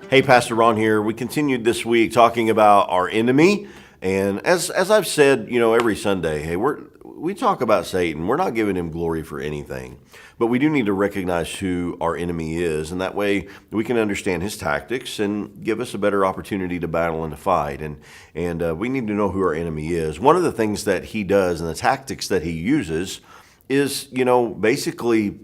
Hey, Pastor Ron here. We continued this week talking about our enemy. And as I've said, every Sunday, hey, we talk about Satan. We're not giving him glory for anything. But we do need to recognize who our enemy is. And that way we can understand his tactics and give us a better opportunity to battle and to fight. And we need to know who our enemy is. One of the things that he does and the tactics that he uses is, basically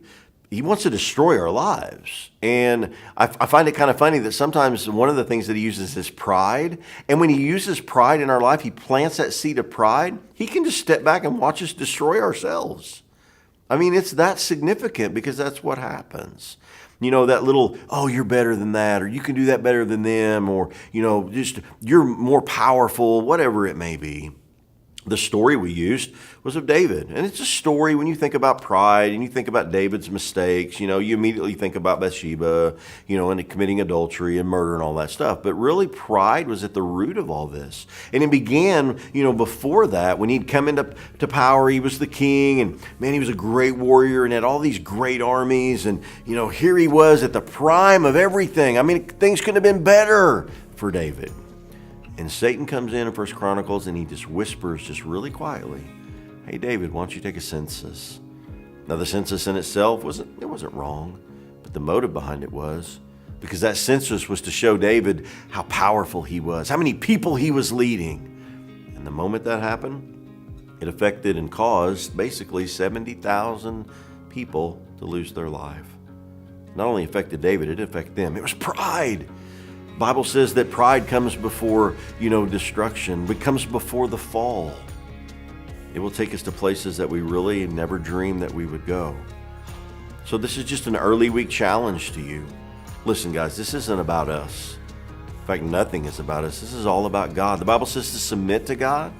he wants to destroy our lives. And I find it kind of funny that sometimes one of the things that he uses is pride. And when he uses pride in our life, he plants that seed of pride. He can just step back and watch us destroy ourselves. I mean, it's that significant because that's what happens. That little, oh, you're better than that, or you can do that better than them, or, just you're more powerful, whatever it may be. The story we used was of David. And it's a story when you think about pride and you think about David's mistakes, you immediately think about Bathsheba, and committing adultery and murder and all that stuff. But really pride was at the root of all this. And it began, before that, when he'd come into power, he was the king and man, he was a great warrior and had all these great armies. And, here he was at the prime of everything. I mean, things couldn't have been better for David. And Satan comes in 1 Chronicles and he just whispers just really quietly, hey, David, why don't you take a census? Now, the census in itself wasn't wrong, but the motive behind it was because that census was to show David how powerful he was, how many people he was leading. And the moment that happened, it affected and caused basically 70,000 people to lose their life. Not only affected David, it affected them. It was pride. Bible says that pride comes before, destruction. It comes before the fall. It will take us to places that we really never dreamed that we would go. So this is just an early week challenge to you. Listen, guys, this isn't about us. In fact, nothing is about us. This is all about God. The Bible says to submit to God.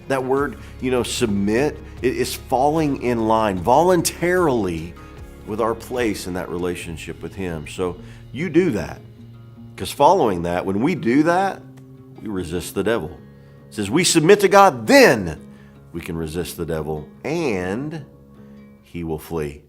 That word, submit, it is falling in line voluntarily with our place in that relationship with Him. So you do that. Because following that, when we do that, we resist the devil. It says we submit to God, then we can resist the devil and he will flee.